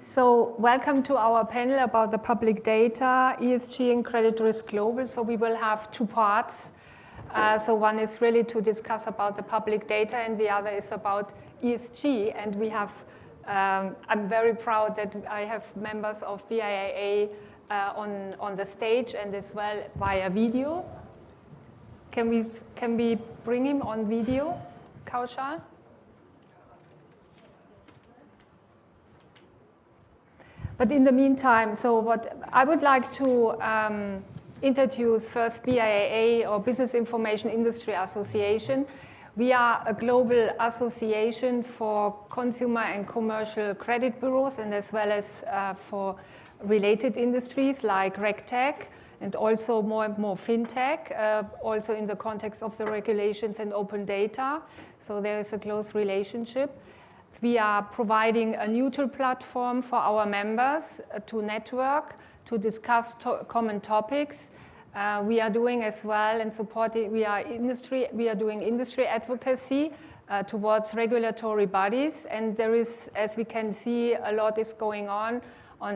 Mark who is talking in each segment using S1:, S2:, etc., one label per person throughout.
S1: So welcome to our panel about the public data, ESG and credit risk global. So we will have two parts. So one is really to discuss about the public data and the other is about ESG. And we have, I'm very proud that I have members of BIAA on the stage and as well via video. Can we bring him on video, Kaushal? But in the meantime, so what I would like to introduce first BIAA, or Business Information Industry Association. We are a global association for consumer and commercial credit bureaus and as well as for related industries like RegTech and also more and more FinTech, also in the context of the regulations and open data. So there is a close relationship. We are providing a neutral platform for our members to network, to discuss common topics. We are doing as well and supporting, we are doing industry advocacy towards regulatory bodies. And there is, as we can see, a lot is going on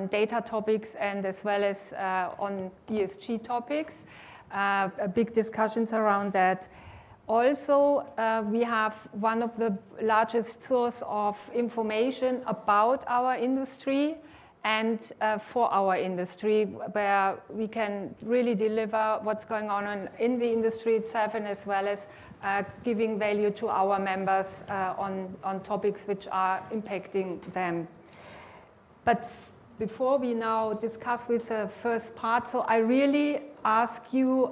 S1: data topics and as well as on ESG topics, big discussions around that. Also, we have one of the largest source of information about our industry and for our industry, where we can really deliver what's going on in the industry itself and as well as giving value to our members on topics which are impacting them. But before we now discuss with the first part, so I really ask you,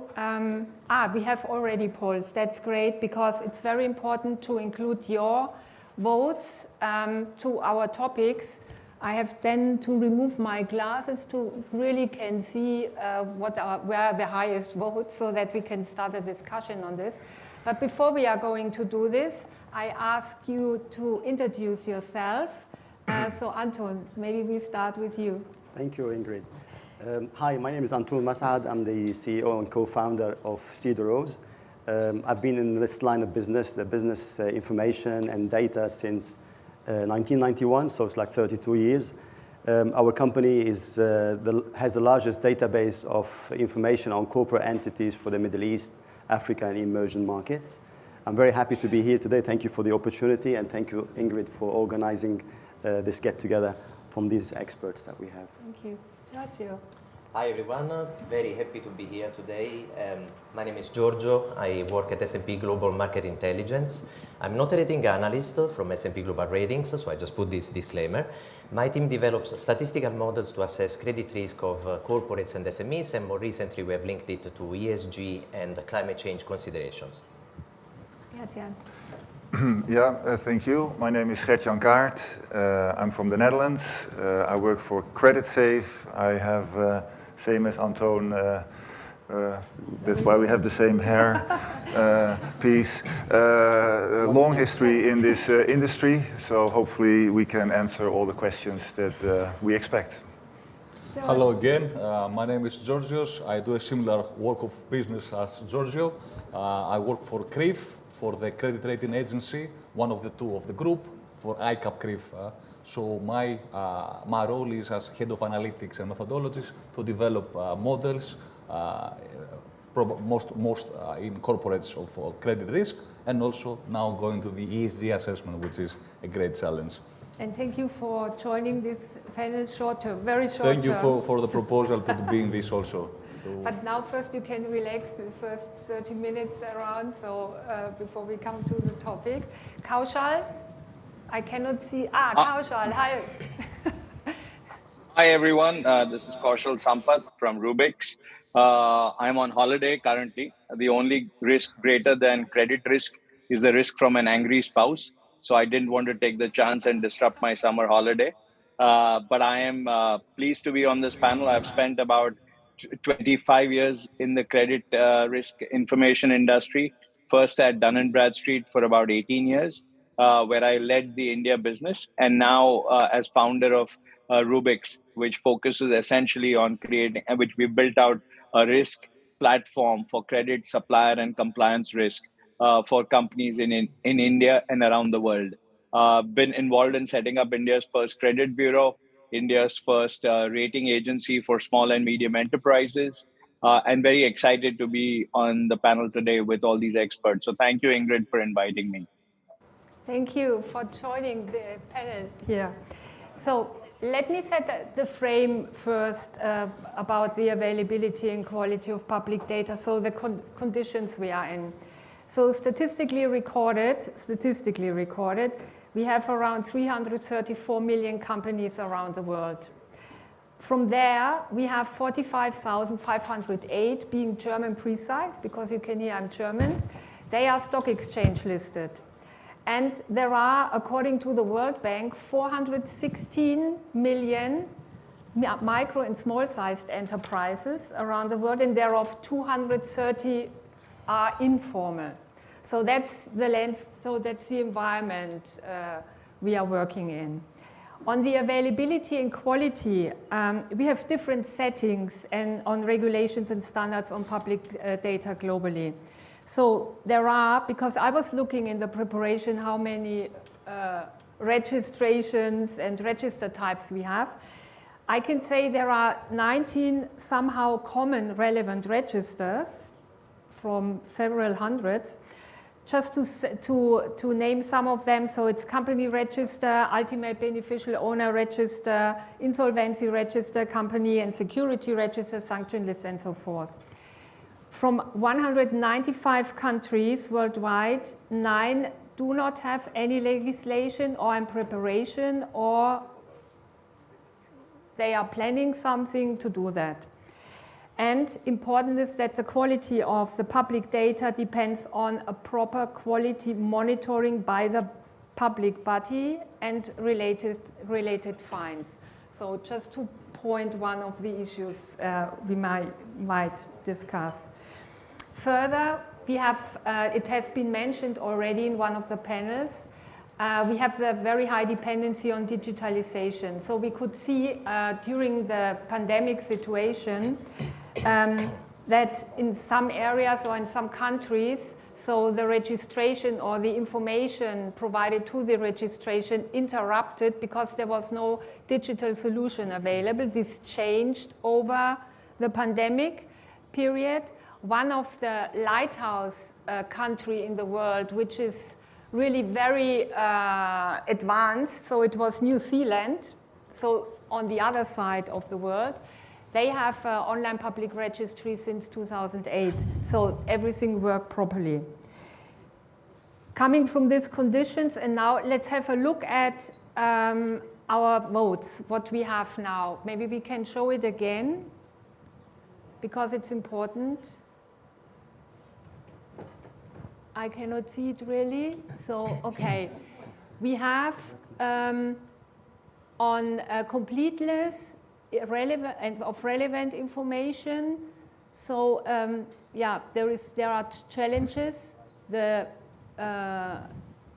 S1: we have already polls. That's great because it's very important to include your votes to our topics. I have then to remove my glasses to really can see where are the highest votes so that we can start a discussion on this. But before we are going to do this, I ask you to introduce yourself. So Antoun, maybe we start with you.
S2: Thank you, Ingrid. Hi, my name is Antoun Massaad. I'm the CEO and co-founder of Cedar Rose. I've been in this line of business, the business information and data since 1991, so it's like 32 years. Our company has the largest database of information on corporate entities for the Middle East, Africa, and emerging markets. I'm very happy to be here today. Thank you for the opportunity, and thank you, Ingrid, for organizing this get-together from these experts that we have.
S1: Thank you. Giorgio.
S3: Hi, everyone. Very happy to be here today. My name is Giorgio. I work at S&P Global Market Intelligence. I'm not a rating analyst from S&P Global Ratings, so I just put this disclaimer. My team develops statistical models to assess credit risk of corporates and SMEs, and more recently we have linked it to ESG and climate change considerations.
S1: Gertjan.
S4: Thank you. My name is Gertjan Kaart. I'm from the Netherlands. I work for CreditSafe. I have, same as Antoun, that's why we have the same hair piece. Long history in this industry, so hopefully we can answer all the questions that we expect.
S5: Hello again. My name is Giorgio. I do a similar work of business as Giorgio. I work for CRIF, for the credit rating agency, one of the two of the group, for ICAP CRIF. So my role is as head of analytics and methodologies to develop models, most in corporates of credit risk, and also now going to the ESG assessment, which is a great challenge.
S1: And thank you for joining this panel very short.
S5: Thank you for the proposal to be in this also.
S1: But now first you can relax the first 30 minutes around, so before we come to the topic. Kaushal, I cannot see, Kaushal, hi.
S6: Hi everyone, this is Kaushal Sampat from Rubik's. I'm on holiday currently. The only risk greater than credit risk is the risk from an angry spouse. So I didn't want to take the chance and disrupt my summer holiday. But I am pleased to be on this panel. I've spent about 25 years in the credit risk information industry, first at Dun & Bradstreet for about 18 years, where I led the India business, and now as founder of Rubik's, which focuses essentially on which we built out a risk platform for credit, supplier, and compliance risk for companies in India and around the world. Been involved in setting up India's first credit bureau, India's first rating agency for small and medium enterprises, and very excited to be on the panel today with all these experts. So thank you, Ingrid, for inviting me.
S1: Thank you for joining the panel here. So let me set the frame first about the availability and quality of public data, so the conditions we are in. So statistically recorded, we have around 334 million companies around the world. From there, we have 45,508 being German precise, because you can hear I'm German. They are stock exchange listed. And there are, according to the World Bank, 416 million micro and small-sized enterprises around the world, and thereof 230 are informal. So that's the lens, so that's the environment we are working in. On the availability and quality, we have different settings and on regulations and standards on public data globally. So there are, because I was looking in the preparation how many registrations and register types we have. I can say there are 19 somehow common relevant registers from several hundreds. Just to name some of them, so it's company register, ultimate beneficial owner register, insolvency register, company and security register, sanction list, and so forth. From 195 countries worldwide, 9 do not have any legislation or in preparation, or they are planning something to do that. And important is that the quality of the public data depends on a proper quality monitoring by the public body and related fines. So just to point one of the issues we might discuss. Further, we have, it has been mentioned already in one of the panels, we have the very high dependency on digitalization. So we could see during the pandemic situation that in some areas or in some countries, so the registration or the information provided to the registration interrupted because there was no digital solution available. This changed over the pandemic period. One of the lighthouse country in the world, which is really very advanced, so it was New Zealand, so on the other side of the world. They have online public registry since 2008, so everything worked properly. Coming from these conditions, and now let's have a look at our votes, what we have now. Maybe we can show it again, because it's important. I cannot see it really, so okay. We have on completeness, relevant information. So yeah, there are challenges. The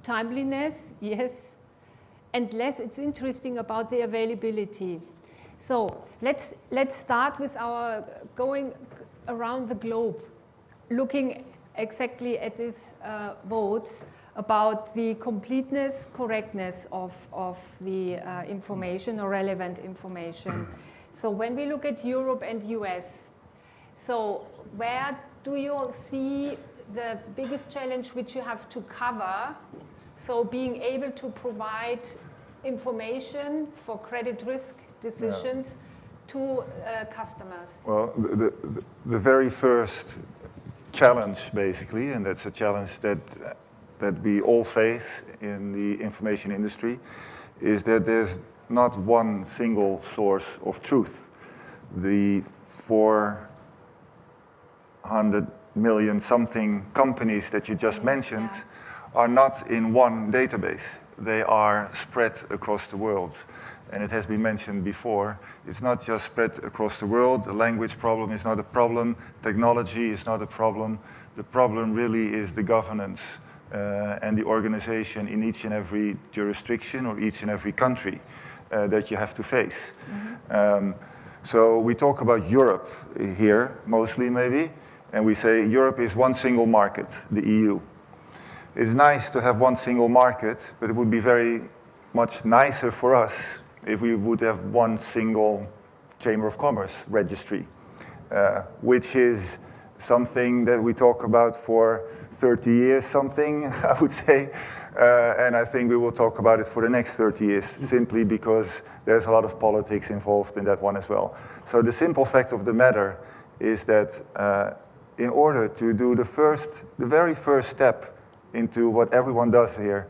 S1: timeliness, yes, and less. It's interesting about the availability. So let's start with our going around the globe, looking exactly at these votes about the completeness, correctness of the information or relevant information. So when we look at Europe and US, so where do you see the biggest challenge which you have to cover? So being able to provide information for credit risk decisions to customers.
S4: Well, the very first challenge, basically, and that's a challenge that we all face in the information industry, is that there's not one single source of truth. The 400 million something companies that you just mentioned are not in one database. They are spread across the world. And it has been mentioned before, it's not just spread across the world. The language problem is not a problem. Technology is not a problem. The problem really is the governance and the organization in each and every jurisdiction or each and every country that you have to face. Mm-hmm. So we talk about Europe here, mostly maybe, and we say Europe is one single market, the EU. It's nice to have one single market, but it would be very much nicer for us if we would have one single Chamber of Commerce registry, which is something that we talk about for 30 years, something, I would say. And I think we will talk about it for the next 30 years, simply because there's a lot of politics involved in that one as well. So the simple fact of the matter is that in order to do the very first step into what everyone does here,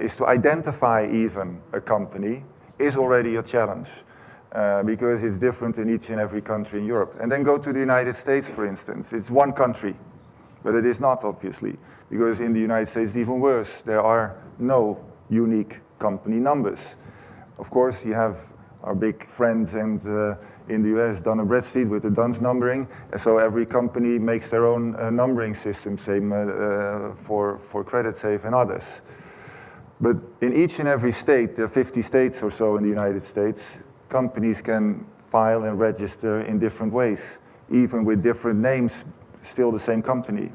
S4: is to identify even a company, is already a challenge. Because it's different in each and every country in Europe. And then go to the United States, for instance. It's one country, but it is not, obviously, because in the United States it's even worse. There are no unique company numbers. Of course, you have our big friends and in the US, Dun & Bradstreet with the DUNS numbering. So every company makes their own numbering system, same for CreditSafe and others. But in each and every state, there are 50 states or so in the United States, companies can file and register in different ways, even with different names, still the same company.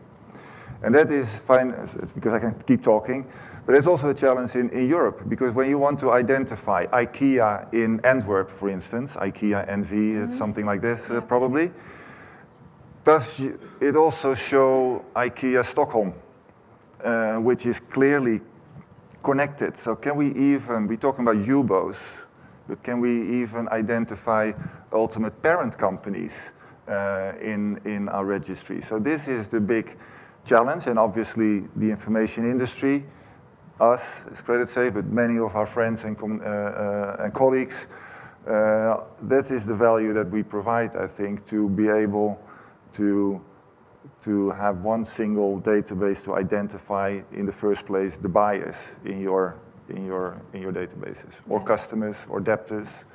S4: And that is fine, because I can keep talking, but it's also a challenge in Europe, because when you want to identify IKEA in Antwerp, for instance, IKEA NV, something like this probably, does it also show IKEA Stockholm, which is clearly connected? So can we even, we're talking about UBOs, but can we even identify ultimate parent companies in our registry? So this is the big challenge, and obviously the information industry, us as CreditSafe, but many of our friends and colleagues, that is the value that we provide, I think, to be able to have one single database to identify in the first place the bias in your databases, or customers, or debtors,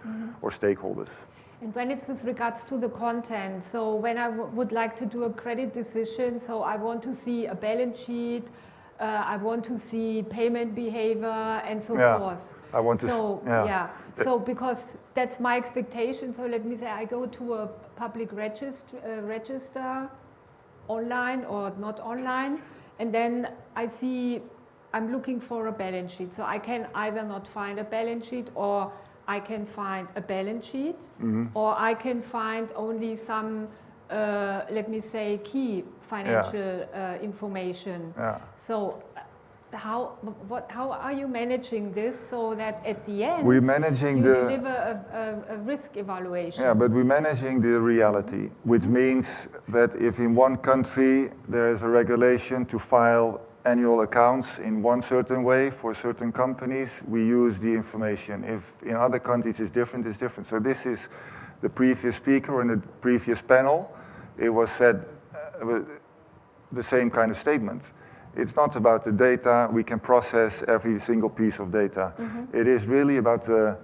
S4: or stakeholders.
S1: And when it's with regards to the content, so when I would like to do a credit decision, so I want to see a balance sheet, I want to see payment behavior, and so forth.
S4: I want to.
S1: So because that's my expectation. So let me say I go to a public register, online or not online, and then I see. I'm looking for a balance sheet. So I can either not find a balance sheet, or I can find a balance sheet, or I can find only some, let me say, key financial information. So how are you managing this so that at the end
S4: we're managing
S1: you deliver a risk evaluation?
S4: Yeah, but we're managing the reality, which means that if in one country there is a regulation to file annual accounts in one certain way for certain companies, we use the information. If in other countries it's different, it's different. So this is the previous speaker in the previous panel. It was said the same kind of statement. It's not about the data. We can process every single piece of data. It is really about the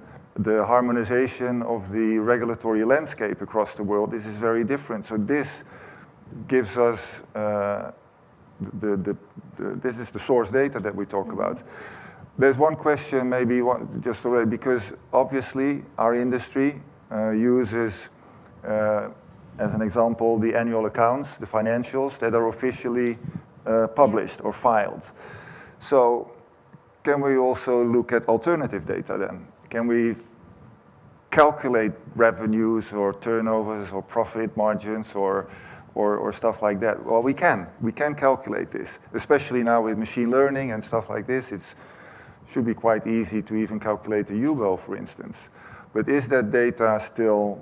S4: harmonization of the regulatory landscape across the world. This is very different. So this gives us this is the source data that we talk about. There's one question, maybe just already, because obviously our industry uses, as an example, the annual accounts, the financials that are officially published or filed. So can we also look at alternative data then? Can we calculate revenues or turnovers or profit margins or stuff like that? Well, we can calculate this, especially now with machine learning and stuff like this. It should be quite easy to even calculate a UBO, for instance. But is that data still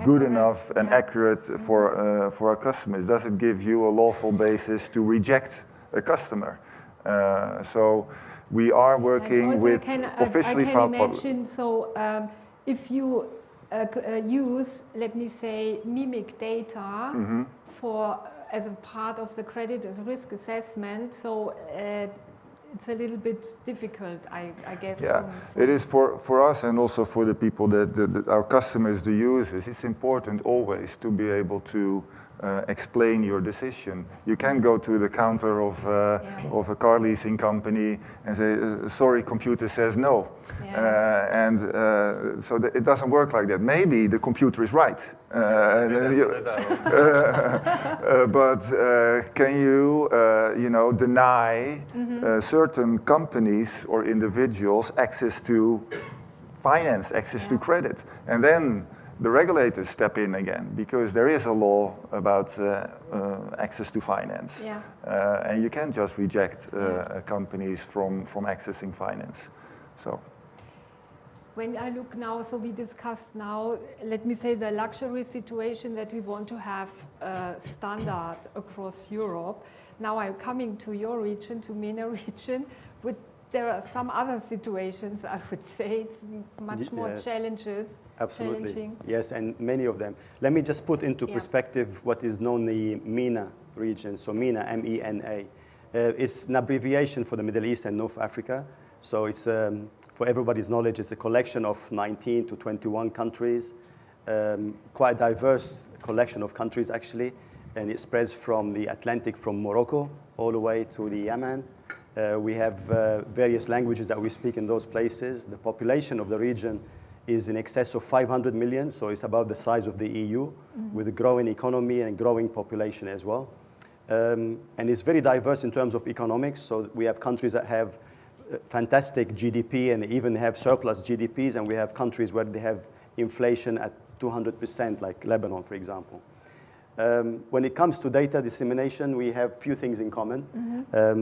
S4: good enough and accurate for our customers? Does it give you a lawful basis to reject a customer? So we are working with officially filed public.
S1: So if you use, let me say, mimic data as a part of the credit as risk assessment, so it's a little bit difficult, I guess.
S4: Yeah, it is for us and also for the people that our customers, the users. It's important always to be able to explain your decision. You can go to the counter of a car leasing company and say, sorry, computer says no. So it doesn't work like that. Maybe the computer is right. But can you, deny certain companies or individuals access to finance, access to credit. And then the regulators step in again, because there is a law about access to finance.
S1: Yeah.
S4: And you can't just reject companies from accessing finance. So.
S1: When I look now, so we discussed now, let me say the luxury situation that we want to have a standard across Europe. Now I'm coming to your region, to MENA region, but there are some other situations, I would say, it's much more challenges.
S2: Absolutely.
S1: Challenging.
S2: Yes, and many of them. Let me just put into perspective what is known the MENA region. So MENA, M-E-N-A. It's an abbreviation for the Middle East and North Africa. So it's, for everybody's knowledge, it's a collection of 19 to 21 countries, quite a diverse collection of countries actually, and it spreads from the Atlantic, from Morocco, all the way to the Yemen. We have various languages that we speak in those places. The population of the region is in excess of 500 million, so it's about the size of the EU, with a growing economy and growing population as well. And it's very diverse in terms of economics, so we have countries that have fantastic GDP and even have surplus GDPs, and we have countries where they have inflation at 200%, like Lebanon, for example. When it comes to data dissemination, we have few things in common.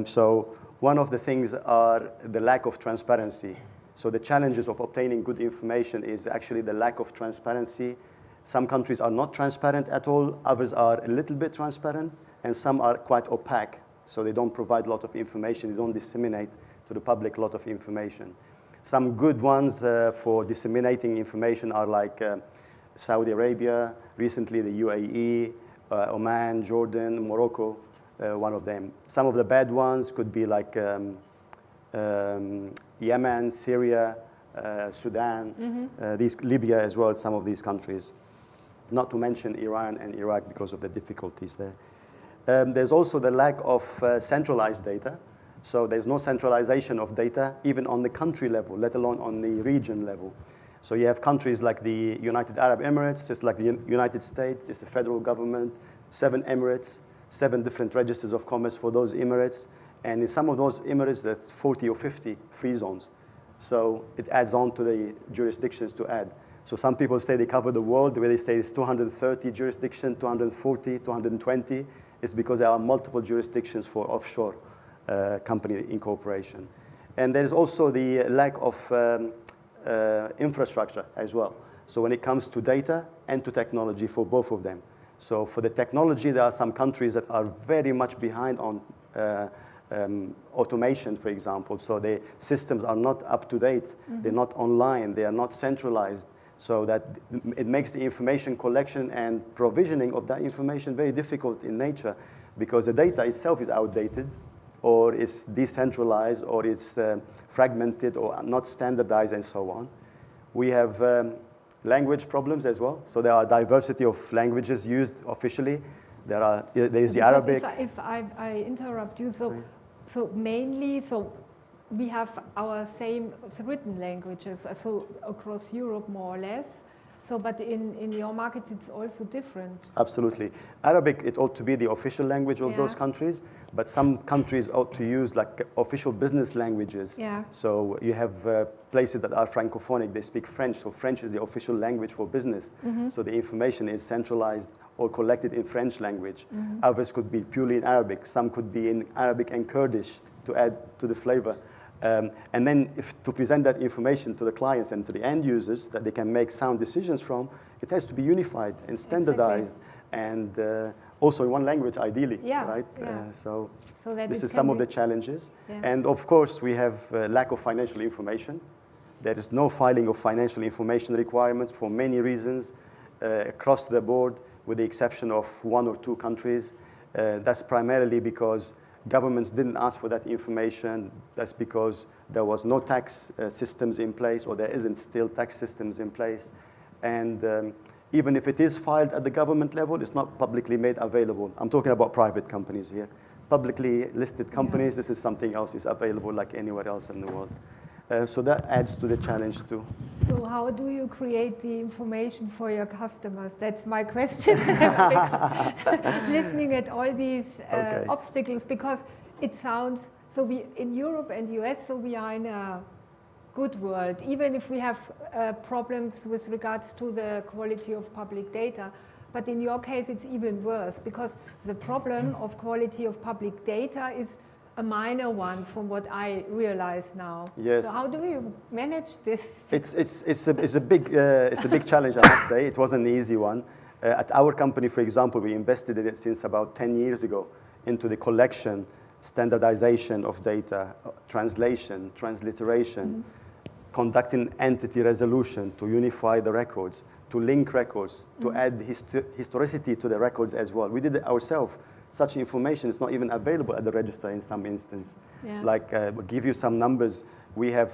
S2: So one of the things are the lack of transparency. So the challenges of obtaining good information is actually the lack of transparency. Some countries are not transparent at all, others are a little bit transparent, and some are quite opaque. So they don't provide a lot of information, they don't disseminate to the public a lot of information. Some good ones for disseminating information are like Saudi Arabia, recently the UAE, Oman, Jordan, Morocco, one of them. Some of the bad ones could be like Yemen, Syria, Sudan, Libya as well, some of these countries. Not to mention Iran and Iraq because of the difficulties there. There's also the lack of centralized data. So there's no centralization of data, even on the country level, let alone on the region level. So you have countries like the United Arab Emirates, just like the United States, it's a federal government, 7 emirates, 7 different registers of commerce for those emirates. And in some of those emirates, that's 40 or 50 free zones. So it adds on to the jurisdictions to add. So some people say they cover the world, the way they say it's 230 jurisdictions, 240, 220. It's because there are multiple jurisdictions for offshore company incorporation. And there's also the lack of infrastructure as well. So when it comes to data and to technology for both of them. So for the technology, there are some countries that are very much behind on automation, for example. So the systems are not up to date. They're not online. They are not centralized. So that it makes the information collection and provisioning of that information very difficult in nature, because the data itself is outdated, or is decentralized, or is fragmented, or not standardized, and so on. We have language problems as well. So there are diversity of languages used officially. There is the Arabic.
S1: If I interrupt you, so mainly, so we have our same written languages, so across Europe more or less. So, but in your markets, it's also different.
S2: Absolutely. Arabic, it ought to be the official language of those countries, but some countries ought to use like official business languages.
S1: Yeah.
S2: So you have places that are francophonic, they speak French, so French is the official language for business. So the information is centralized or collected in French language. Others could be purely in Arabic. Some could be in Arabic and Kurdish to add to the flavor. And then to present that information to the clients and to the end users that they can make sound decisions from, it has to be unified and standardized and also in one language ideally, right? So this is some of the challenges. And of course, we have lack of financial information. There is no filing of financial information requirements for many reasons across the board, with the exception of 1 or 2 countries. That's primarily because governments didn't ask for that information. That's because there was no tax systems in place, or there isn't still tax systems in place. And even if it is filed at the government level, it's not publicly made available. I'm talking about private companies here. Publicly listed companies, this is something else is available like anywhere else in the world. So that adds to the challenge too.
S1: So how do you create the information for your customers? That's my question. Listening at all these obstacles, because it sounds, so we in Europe and US, so we are in a good world, even if we have problems with regards to the quality of public data. But in your case, it's even worse, because the problem of quality of public data is a minor one from what I realize now.
S2: Yes.
S1: So how do you manage this?
S2: It's a big challenge, I must say. It wasn't an easy one. At our company, for example, we invested in it since about 10 years ago into the collection, standardization of data, translation, transliteration, conducting entity resolution to unify the records, to link records, to add historicity to the records as well. We did it ourselves. Such information is not even available at the register in some instance.
S1: Yeah.
S2: Like, we'll give you some numbers. We have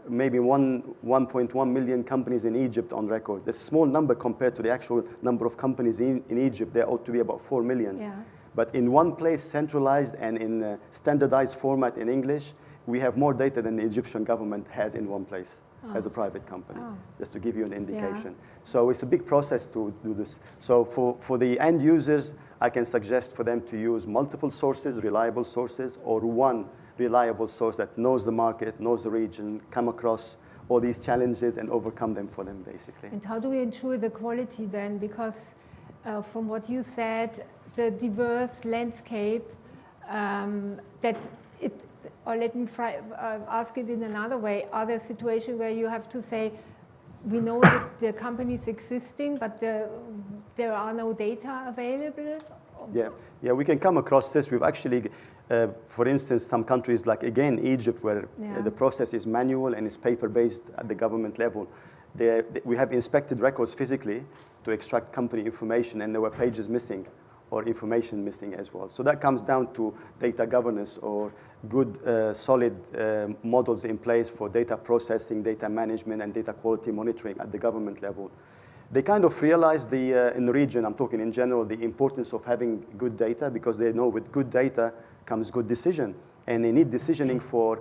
S2: maybe 1.1 million companies in Egypt on record. That's a small number compared to the actual number of companies in Egypt. There ought to be about 4 million.
S1: Yeah.
S2: But in one place, centralized and in a standardized format in English, we have more data than the Egyptian government has in one place as a private company, just to give you an indication.
S1: Yeah.
S2: So it's a big process to do this. So for the end users, I can suggest for them to use multiple sources, reliable sources, or one reliable source that knows the market, knows the region, come across all these challenges and overcome them for them, basically.
S1: And how do we ensure the quality then? Because from what you said, the diverse landscape that it, or let me ask it in another way, are there situations where you have to say, we know that the company is existing, but there are no data available?
S2: Yeah, we can come across this. We've actually, for instance, some countries like, again, Egypt, where the process is manual and is paper-based at the government level. We have inspected records physically to extract company information, and there were pages missing or information missing as well. So that comes down to data governance or good, solid models in place for data processing, data management, and data quality monitoring at the government level. They kind of realized in the region, I'm talking in general, the importance of having good data, because they know with good data comes good decision. And they need decisioning for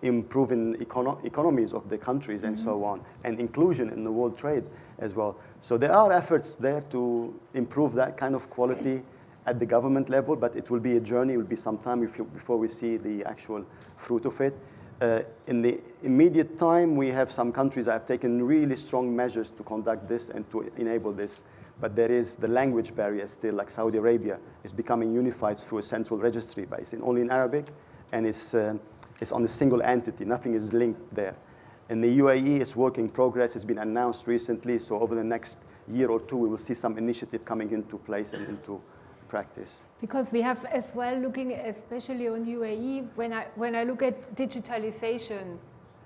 S2: improving economies of the countries and so on, and inclusion in the world trade as well. So there are efforts there to improve that kind of quality at the government level, but it will be a journey, it will be some time before we see the actual fruit of it. In the immediate time, we have some countries that have taken really strong measures to conduct this and to enable this. But there is the language barrier still, like Saudi Arabia is becoming unified through a central registry, but it's only in Arabic, and it's on a single entity. Nothing is linked there. In the UAE, it's work in progress. It's been announced recently, so over the next year or two, we will see some initiative coming into place and into practice.
S1: Because we have as well, looking especially on UAE, when I look at digitalization,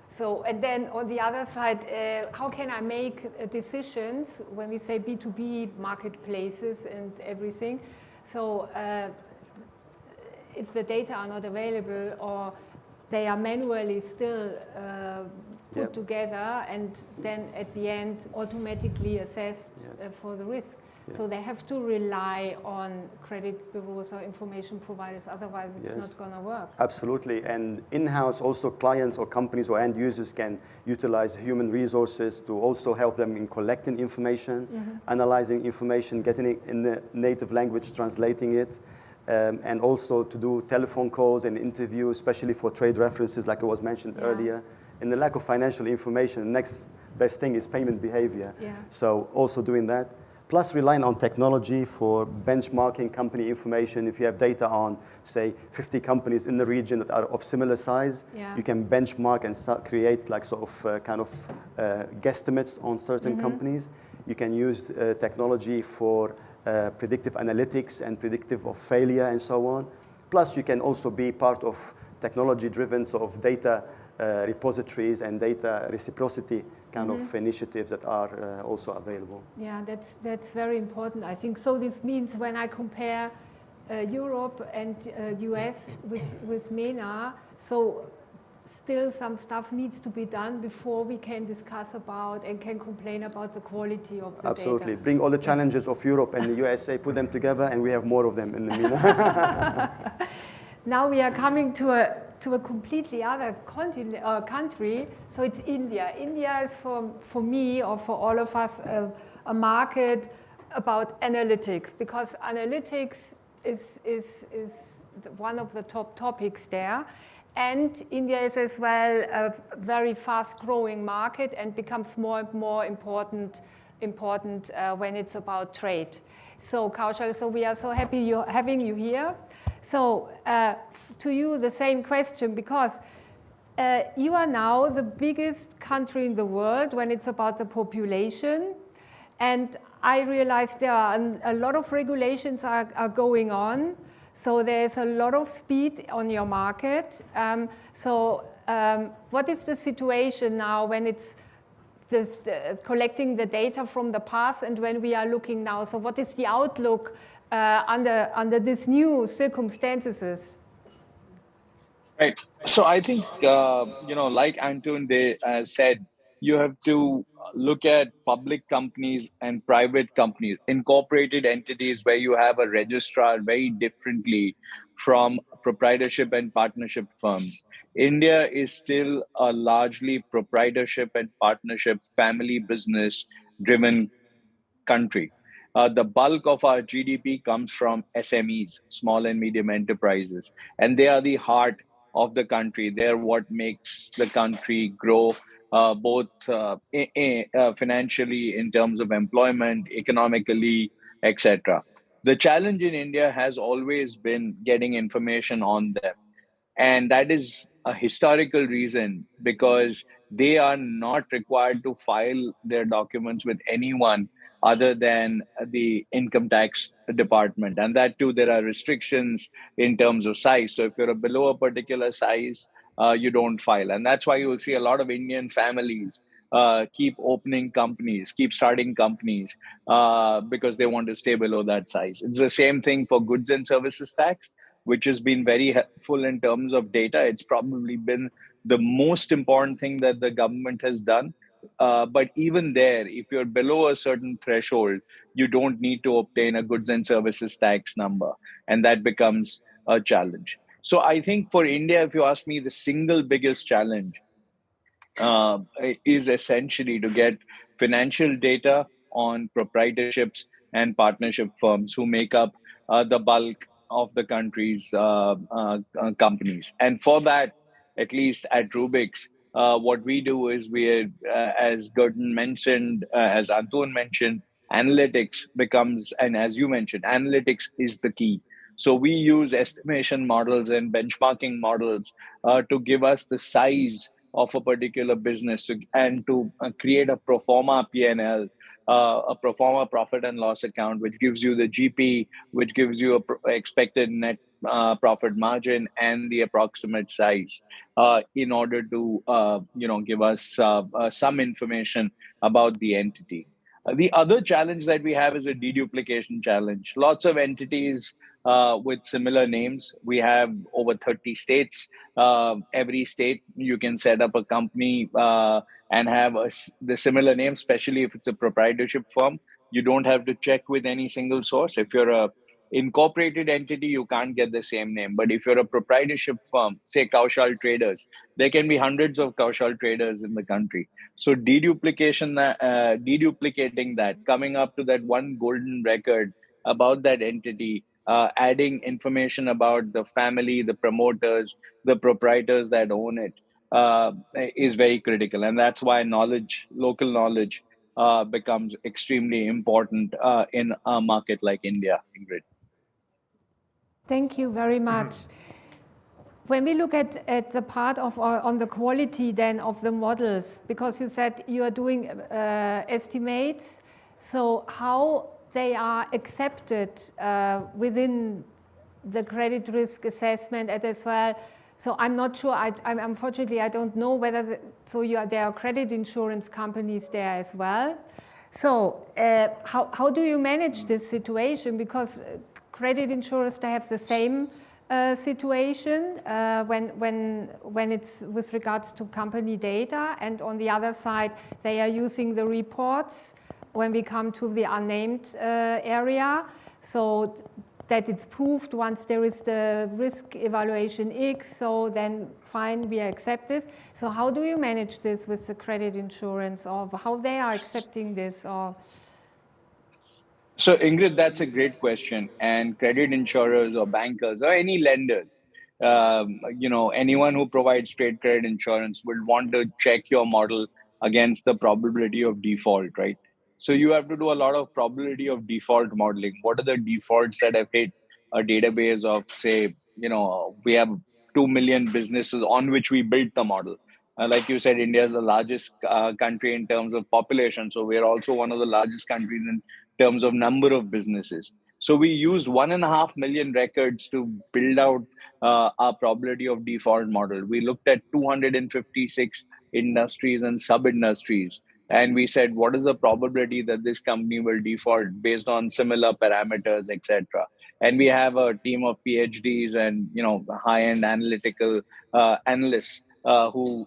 S1: so, and then on the other side, how can I make decisions when we say B2B marketplaces and everything? So if the data are not available or they are manually still put together and then at the end automatically assessed for the risk. Yes. So they have to rely on credit bureaus or information providers, otherwise it's not going to work.
S2: Absolutely, and in-house also clients or companies or end users can utilize human resources to also help them in collecting information, analyzing information, getting it in the native language, translating it, and also to do telephone calls and interviews, especially for trade references like it was mentioned earlier. In the lack of financial information, the next best thing is payment behavior. So also doing that. Plus relying on technology for benchmarking company information. If you have data on, say, 50 companies in the region that are of similar size, you can benchmark and start create like sort of kind of guesstimates on certain companies. You can use technology for predictive analytics and predictive of failure and so on. Plus you can also be part of technology-driven sort of data repositories and data reciprocity kind of initiatives that are also available.
S1: Yeah, that's very important, I think. So this means when I compare Europe and US with MENA, so still some stuff needs to be done before we can discuss about and can complain about the quality of the
S2: Absolutely.
S1: data.
S2: Bring all the challenges of Europe and the USA, put them together, and we have more of them in the MENA.
S1: Now we are coming to a completely other country, so it's India. India is for me or for all of us a market about analytics, because analytics is one of the top topics there. And India is as well a very fast-growing market and becomes more and more important when it's about trade. So Kaushal, so we are so happy having you here. So to you, the same question, because you are now the biggest country in the world when it's about the population. And I realize there are a lot of regulations are going on. So there's a lot of speed on your market. What is the situation now when it's collecting the data from the past and when we are looking now? So what is the outlook under these new circumstances?
S6: Right. So I think, like Antoun said, you have to look at public companies and private companies, incorporated entities where you have a registrar very differently from proprietorship and partnership firms. India is still a largely proprietorship and partnership family business driven country. The bulk of our GDP comes from SMEs, small and medium enterprises, and they are the heart of the country. They're what makes the country grow, both financially in terms of employment, economically, etc. The challenge in India has always been getting information on them. And that is a historical reason because they are not required to file their documents with anyone other than the income tax department. And that too, there are restrictions in terms of size. So if you're below a particular size, you don't file. And that's why you will see a lot of Indian families keep opening companies, keep starting companies because they want to stay below that size. It's the same thing for goods and services tax, which has been very helpful in terms of data. It's probably been the most important thing that the government has done. But even there, if you're below a certain threshold, you don't need to obtain a goods and services tax number. And that becomes a challenge. So I think for India, if you ask me, the single biggest challenge is essentially to get financial data on proprietorships and partnership firms who make up the bulk of the country's companies. And for that, at least at Rubik's, what we do is as Gertjan mentioned, as Antoun mentioned, analytics becomes, and as you mentioned, analytics is the key. So we use estimation models and benchmarking models to give us the size of a particular business and to create a pro forma P&L, a pro forma profit and loss account, which gives you the GP, which gives you a expected net profit margin and the approximate size in order to give us some information about the entity. The other challenge that we have is a deduplication challenge. Lots of entities with similar names. We have over 30 states. Every state, you can set up a company and have the similar name, especially if it's a proprietorship firm. You don't have to check with any single source. If you're a incorporated entity, you can't get the same name. But if you're a proprietorship firm, say Kaushal Traders, there can be hundreds of Kaushal Traders in the country. So deduplicating that, coming up to that one golden record about that entity, adding information about the family, the promoters, the proprietors that own it, is very critical. And that's why local knowledge becomes extremely important in a market like India, Ingrid.
S1: Thank you very much. When we look at the part of on the quality then of the models, because you said you are doing estimates, so how they are accepted within the credit risk assessment as well. So I'm not sure, unfortunately I don't know whether, there are credit insurance companies there as well. So how do you manage this situation? Because credit insurers, they have the same situation when it's with regards to company data, and on the other side, they are using the reports when we come to the unnamed area, so that it's proved once there is the risk evaluation X, so then fine, we accept this. So how do you manage this with the credit insurance, or how they are accepting this? Or
S6: So Ingrid, that's a great question. And credit insurers or bankers or any lenders, anyone who provides trade credit insurance will want to check your model against the probability of default, right? So you have to do a lot of probability of default modeling. What are the defaults that have hit a database of, say, we have 2 million businesses on which we built the model. Like you said, India is the largest country in terms of population. So we're also one of the largest countries in terms of number of businesses. So we used 1.5 million records to build out our probability of default model. We looked at 256 industries and sub-industries. And we said, what is the probability that this company will default based on similar parameters, etc. And we have a team of PhDs and high-end analytical analysts who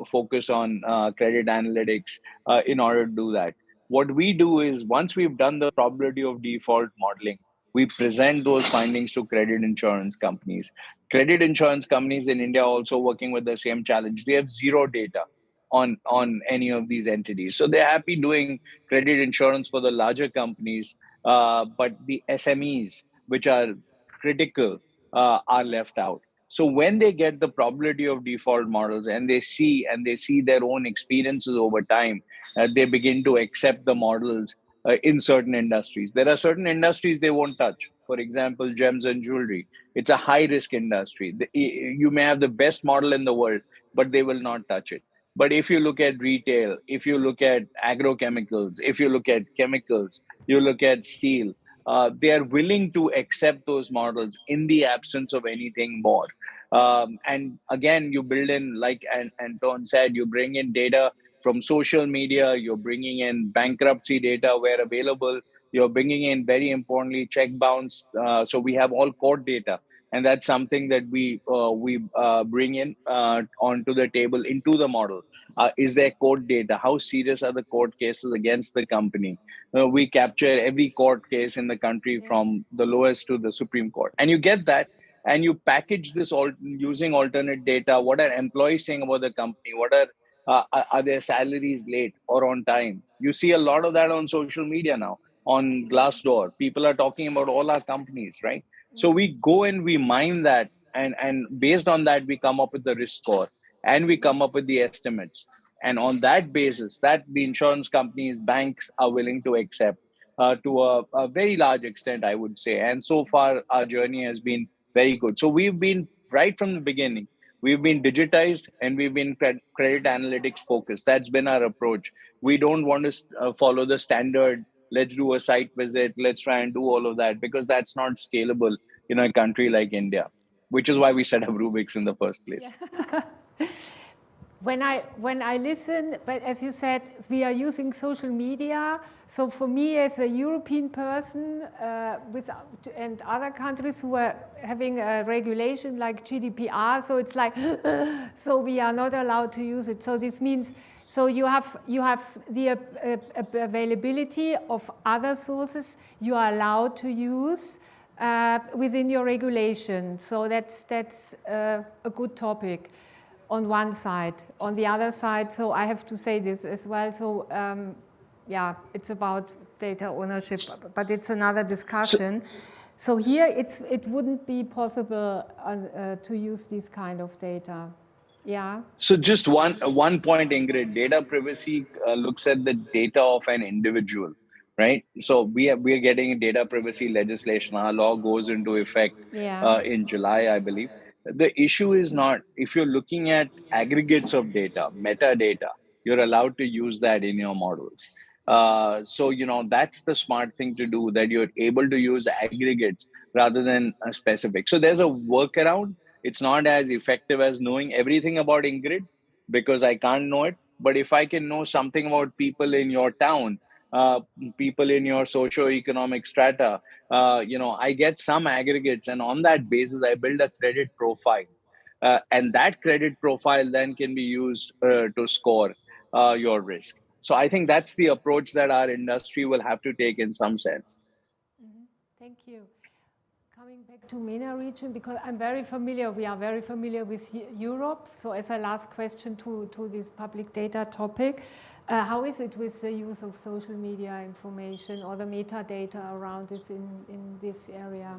S6: focus on credit analytics in order to do that. What we do is, once we've done the probability of default modeling, we present those findings to credit insurance companies. Credit insurance companies in India are also working with the same challenge. They have zero data on any of these entities. So they're happy doing credit insurance for the larger companies, but the SMEs, which are critical, are left out. So when they get the probability of default models and they see their own experiences over time, they begin to accept the models in certain industries. There are certain industries they won't touch. For example, gems and jewelry. It's a high risk industry. You may have the best model in the world, but they will not touch it. But if you look at retail, if you look at agrochemicals, if you look at chemicals, you look at steel, they are willing to accept those models in the absence of anything more. And again, you build in, like Antoun said, you bring in data from social media, you're bringing in bankruptcy data where available, you're bringing in, very importantly, check bounce. So we have all court data. And that's something that we bring in onto the table, into the model. Is there court data? How serious are the court cases against the company? We capture every court case in the country from the lowest to the Supreme Court. And you get that, and you package this all using alternate data. What are employees saying about the company? What are their salaries late or on time? You see a lot of that on social media now, on Glassdoor. People are talking about all our companies, right? So we go and we mine that, and based on that, we come up with the risk score and we come up with the estimates. And on that basis, that the insurance companies, banks are willing to accept to a very large extent, I would say. And so far, our journey has been very good. So we've been, right from the beginning, we've been digitized and we've been credit analytics focused. That's been our approach. We don't want to follow the standard, let's do a site visit, let's try and do all of that, because that's not scalable in a country like India, which is why we set up Rubik's in the first place.
S1: Yeah. When I listen, but as you said, we are using social media. So for me, as a European person, and other countries who are having a regulation like GDPR, so it's like, so we are not allowed to use it. So this means, so you have the availability of other sources you are allowed to use within your regulation. So that's a good topic on one side. On the other side, so I have to say this as well. So yeah, it's about data ownership, but it's another discussion. So here it wouldn't be possible to use this kind of data. Yeah.
S6: So just one point, Ingrid. Data privacy looks at the data of an individual, right? So we are getting data privacy legislation. Our law goes into effect in July, I believe. The issue is not, if you're looking at aggregates of data, metadata, you're allowed to use that in your models. So, that's the smart thing to do, that you're able to use aggregates rather than a specific. So there's a workaround. It's not as effective as knowing everything about Ingrid, because I can't know it. But if I can know something about people in your town, people in your socio-economic strata, I get some aggregates, and on that basis, I build a credit profile. And that credit profile then can be used to score your risk. So I think that's the approach that our industry will have to take in some sense.
S1: Mm-hmm. Thank you. Coming back to MENA region, because we are very familiar with Europe. So as a last question to this public data topic, How is it with the use of social media information or the metadata around this in this area?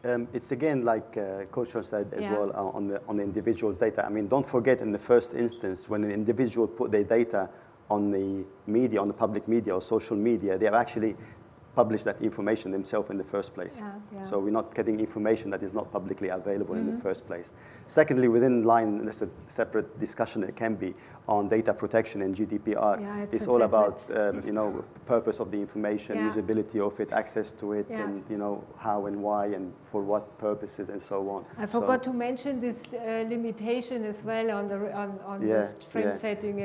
S2: Okay. It's again like Kaushal said as well on the individual's data. I mean, don't forget in the first instance when an individual put their data on the media, on the public media or social media, they have actually published that information themselves in the first place. So we're not getting information that is not publicly available in the first place. Secondly, within line, there's a separate discussion that can be on data protection and GDPR. It's all about purpose of the information, usability of it, access to it, and how and why and for what purposes and so on.
S1: I forgot to mention this limitation as well on this frame setting.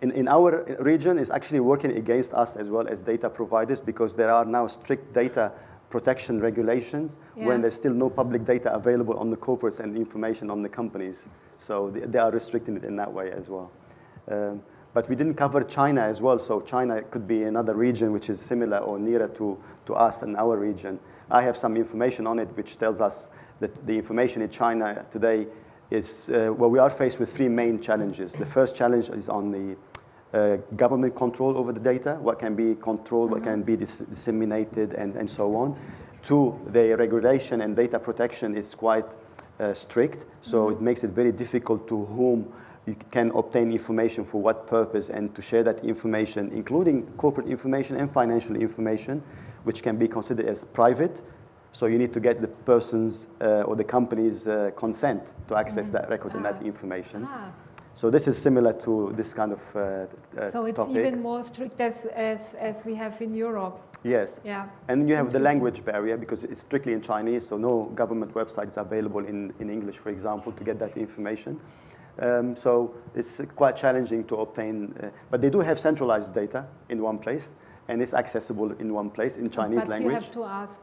S2: In our region, it's actually working against us as well as data providers because there are now strict data protection regulations when there's still no public data available on the corporates and information on the companies. So they are restricting it in that way as well. But we didn't cover China as well, so China could be another region which is similar or nearer to us in our region. I have some information on it which tells us that the information in China today is, well, we are faced with three main challenges. The first challenge is on the government control over the data, what can be controlled, what can be disseminated, and so on. Two, the regulation and data protection is quite strict, so it makes it very difficult to whom you can obtain information for what purpose and to share that information, including corporate information and financial information, which can be considered as private. So you need to get the person's or the company's consent to access that record and that information. So this is similar to this kind of
S1: So it's
S2: topic.
S1: even more strict as we have in Europe.
S2: Yes. And then you have the language barrier because it's strictly in Chinese, so no government websites are available in English, for example, to get that information. So it's quite challenging to obtain, but they do have centralized data in one place, and it's accessible in one place in Chinese language.
S1: But you have to ask.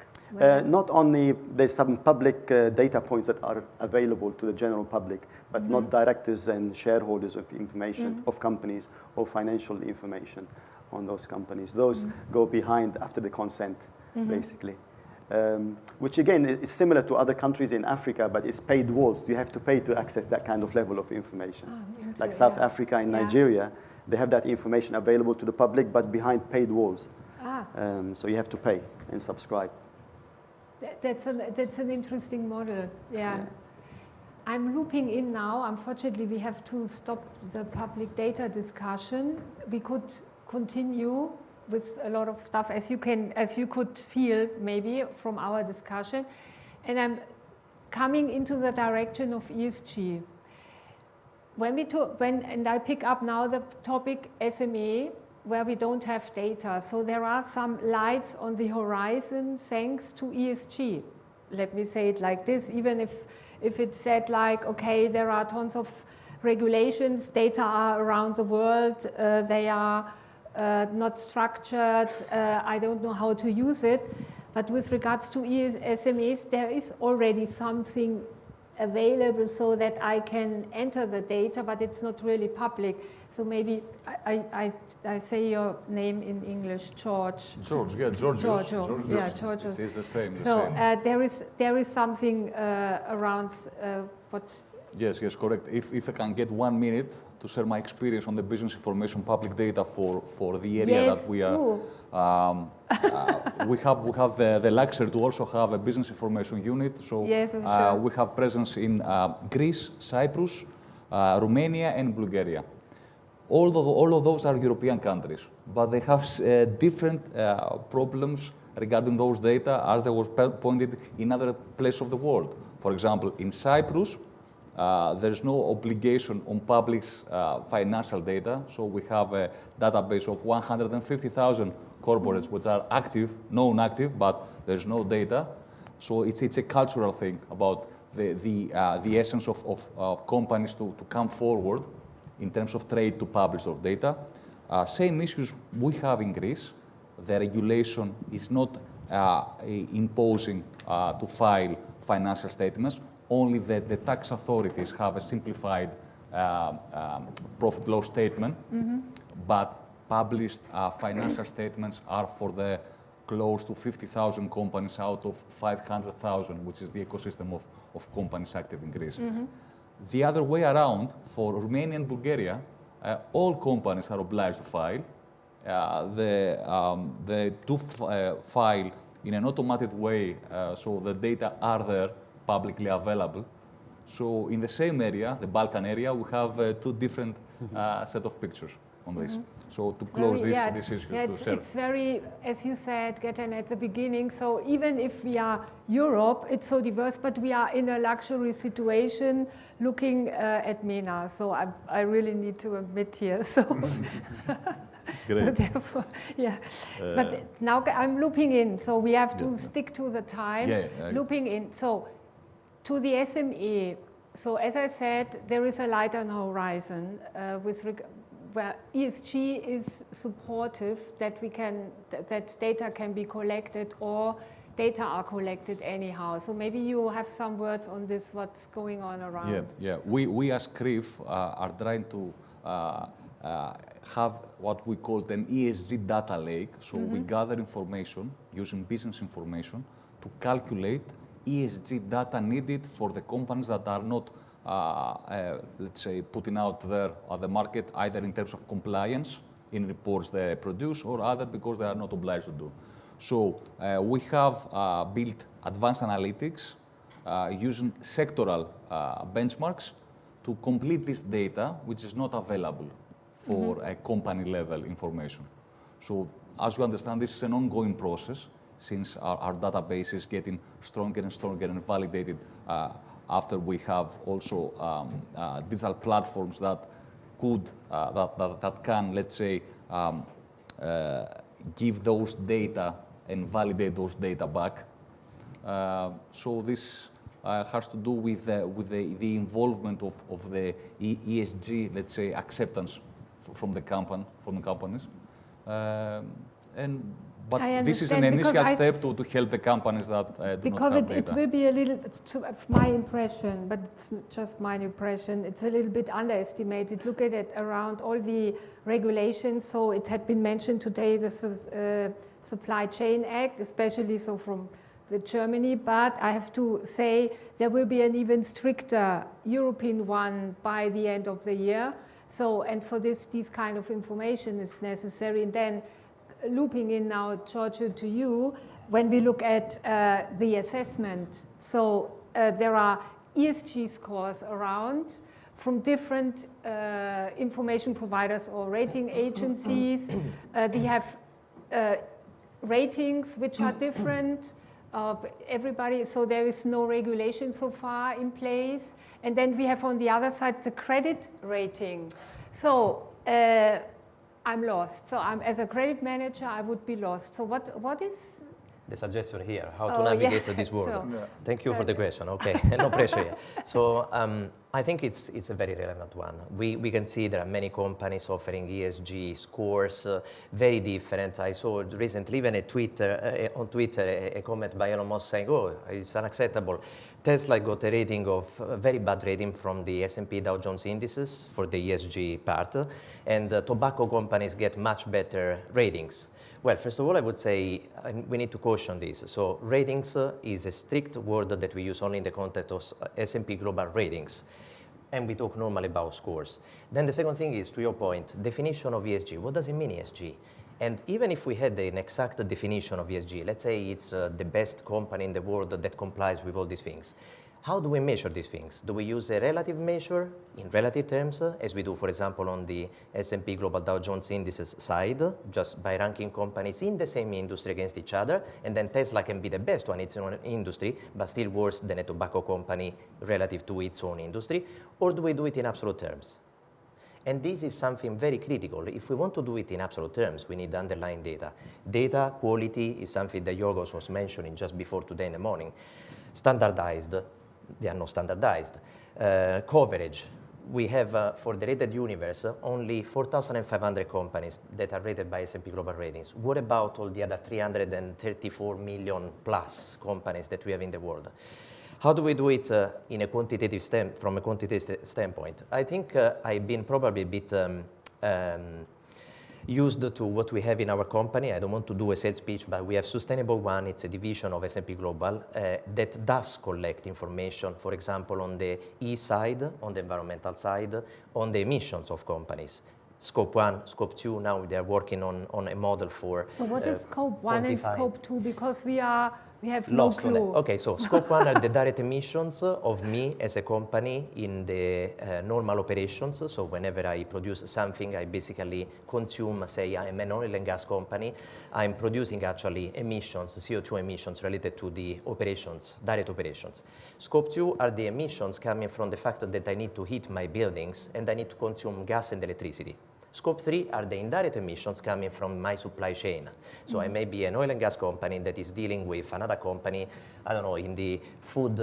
S2: Not only, there's some public data points that are available to the general public, but not directors and shareholders of information of companies or financial information on those companies. Those go behind after the consent, basically. Which again is similar to other countries in Africa, but it's paid walls. You have to pay to access that kind of level of information. Like South Africa and Nigeria, they have that information available to the public, but behind paid walls. So you have to pay and subscribe.
S1: That's an interesting model, I'm looping in now. Unfortunately, we have to stop the public data discussion. We could continue with a lot of stuff, as you could feel maybe from our discussion. And I'm coming into the direction of ESG. And I pick up now the topic SME, where we don't have data. So there are some lights on the horizon thanks to ESG. Let me say it like this, even if it's said like, okay, there are tons of regulations, data are around the world, they are not structured, I don't know how to use it. But with regards to SMEs, there is already something available so that I can enter the data, but it's not really public. So maybe I say your name in English, George.
S5: Giorgio.
S1: Giorgio. Yeah, Giorgio.
S5: It's the same.
S1: So there is something around what.
S5: Yes, correct. If I can get 1 minute to share my experience on the business information public data for the area that we are. We have the luxury to also have a business information unit. So we have presence in Greece, Cyprus, Romania, and Bulgaria. All of those are European countries, but they have different problems regarding those data, as they was pointed in other places of the world. For example, in Cyprus, there is no obligation on public financial data, so we have a database of 150,000 corporates which are active, known active, but there's no data. So it's a cultural thing about the essence of companies to come forward in terms of trade to publish those data. Same issues we have in Greece. The regulation is not imposing to file financial statements. Only the tax authorities have a simplified profit loss statement, but published financial statements are for the close to 50,000 companies out of 500,000, which is the ecosystem of companies active in Greece. The other way around, for Romania and Bulgaria, all companies are obliged to file. They do file in an automated way, so the data are there, publicly available. So in the same area, the Balkan area, we have two different set of pictures on this. So to close this issue,
S1: it's very, as you said, Gertjan, at the beginning. So even if we are Europe, it's so diverse, but we are in a luxury situation looking at MENA. So I really need to admit here. So, so therefore, yeah. But now I'm looping in. So we have to stick to the time. Looping in. So to the SME. So as I said, there is a light on the horizon where ESG is supportive that that data can be collected or data are collected anyhow. So maybe you have some words on this, what's going on around.
S5: Yeah. We as CRIF are trying to have what we call an ESG data lake. So we gather information using business information to calculate ESG data needed for the companies that are not let's say, putting out there on the market, either in terms of compliance in reports they produce or other because they are not obliged to do. So we have built advanced analytics using sectoral benchmarks to complete this data, which is not available for a company level information. So as you understand, this is an ongoing process since our database is getting stronger and stronger and validated after we have also digital platforms that could, that can, let's say, give those data and validate those data back. So this has to do with the involvement of the ESG, let's say, acceptance from the companies. But this is an initial step to help the companies that do not have data.
S1: It will be a little, it's my impression, but it's just my impression, it's a little bit underestimated. Look at it around all the regulations. So it had been mentioned today, the Supply Chain Act, especially so from the Germany, but I have to say there will be an even stricter European one by the end of the year. So, and for this kind of information is necessary. And then looping in now, Giorgio, to you, when we look at the assessment, so there are ESG scores around from different information providers or rating agencies. They have ratings which are different. Everybody, so there is no regulation so far in place. And then we have on the other side the credit rating. So I'm lost. So as a credit manager, I would be lost. So what is
S3: the suggestion here, how to navigate this world? So, thank you for the question. Okay, no pressure here. So I think it's a very relevant one. We can see there are many companies offering ESG scores, very different. I saw recently even on Twitter a comment by Elon Musk saying, oh, it's unacceptable. Tesla got a rating of a very bad rating from the S&P Dow Jones indices for the ESG part, and tobacco companies get much better ratings. Well, first of all, I would say we need to caution this. So ratings is a strict word that we use only in the context of S&P Global ratings. And we talk normally about scores. Then the second thing is, to your point, definition of ESG. What does it mean, ESG? And even if we had an exact definition of ESG, let's say it's the best company in the world that complies with all these things. How do we measure these things? Do we use a relative measure in relative terms, as we do, for example, on the S&P Global Dow Jones Indices side, just by ranking companies in the same industry against each other, and then Tesla can be the best one in its own industry, but still worse than a tobacco company relative to its own industry? Or do we do it in absolute terms? And this is something very critical. If we want to do it in absolute terms, we need underlying data. Data quality is something that Giorgio was mentioning just before today in the morning. Standardized. They are not standardized. Coverage. We have, for the rated universe, only 4,500 companies that are rated by S&P Global Ratings. What about all the other 334 million plus companies that we have in the world? How do we do it in a quantitative from a quantitative standpoint? I think I've been probably a bit used to what we have in our company. I don't want to do a sales pitch, but we have Sustainable One. It's a division of S&P Global that does collect information, for example, on the E side, on the environmental side, on the emissions of companies. Scope 1, Scope 2, now they are working on a model for
S1: So what is Scope 1 and Scope 2? Because we have no
S3: lost on it.
S1: clue.
S3: Okay, so Scope 1 are the direct emissions of me as a company in the normal operations. So whenever I produce something, I basically consume, say I'm an oil and gas company, I'm producing actually emissions, CO2 emissions related to the operations, direct operations. Scope 2 are the emissions coming from the fact that I need to heat my buildings and I need to consume gas and electricity. Scope 3 are the indirect emissions coming from my supply chain. So I may be an oil and gas company that is dealing with another company, I don't know, in the food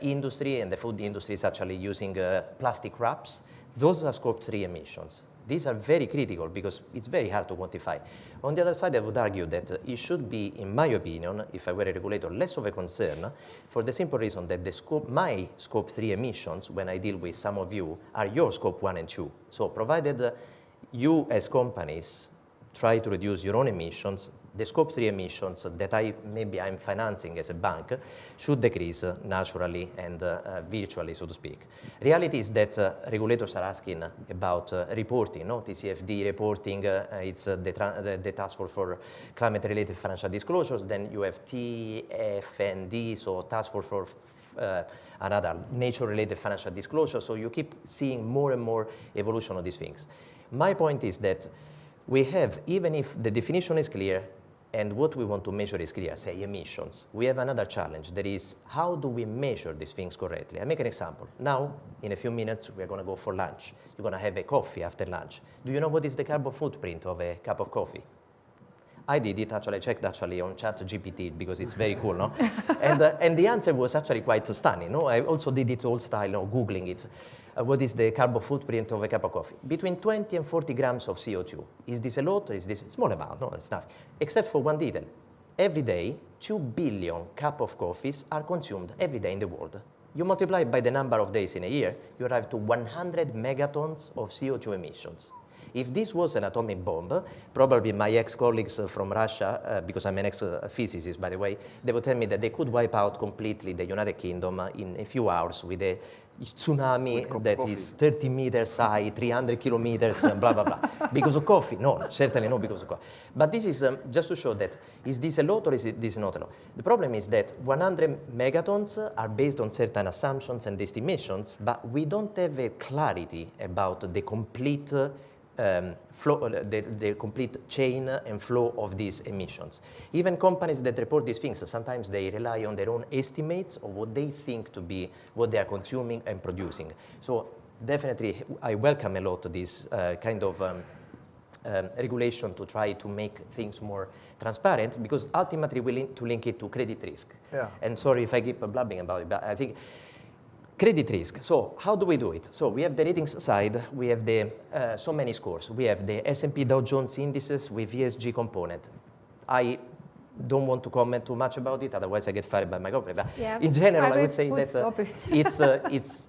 S3: industry, and the food industry is actually using plastic wraps. Those are Scope 3 emissions. These are very critical because it's very hard to quantify. On the other side, I would argue that it should be, in my opinion, if I were a regulator, less of a concern for the simple reason that my Scope 3 emissions, when I deal with some of you, are your Scope 1 and 2. So provided you as companies try to reduce your own emissions, the Scope 3 emissions that I'm financing as a bank should decrease naturally and virtually, so to speak. Reality is that regulators are asking about reporting, no? TCFD reporting, it's the Task Force for Climate-Related Financial Disclosures, then you have TFND, so Task Force for another nature-related financial disclosure, so you keep seeing more and more evolution of these things. My point is that we have, even if the definition is clear and what we want to measure is clear, say emissions, we have another challenge. That is, how do we measure these things correctly? I make an example. Now, in a few minutes, we're going to go for lunch. You're going to have a coffee after lunch. Do you know what is the carbon footprint of a cup of coffee? I did it, actually, I checked actually on ChatGPT because it's very cool, no? And the answer was actually quite stunning, no? I also did it old style, no? Googling it. What is the carbon footprint of a cup of coffee? Between 20 and 40 grams of CO2. Is this a lot? Is this a small amount? No, it's not. Except for one detail. Every day, 2 billion cups of coffees are consumed every day in the world. You multiply it by the number of days in a year, you arrive to 100 megatons of CO2 emissions. If this was an atomic bomb, probably my ex-colleagues from Russia, because I'm an ex-physicist, by the way, they would tell me that they could wipe out completely the United Kingdom in a few hours with a tsunami that is 30 meters high, 300 kilometers, blah, blah, blah. Because of coffee? No, certainly not because of coffee. But this is just to show that, is this a lot or is this not a lot? The problem is that 100 megatons are based on certain assumptions and estimations, but we don't have a clarity about the complete flow, the complete chain and flow of these emissions. Even companies that report these things, sometimes they rely on their own estimates of what they think to be what they are consuming and producing. So definitely, I welcome a lot this kind of regulation to try to make things more transparent, because ultimately we need to link it to credit risk. Yeah. And sorry if I keep blabbing about it, but I think credit risk. So how do we do it? So we have the ratings side. We have the so many scores. We have the S&P Dow Jones indices with ESG component. I don't want to comment too much about it, otherwise I get fired by my company. But yeah, in general, I would say that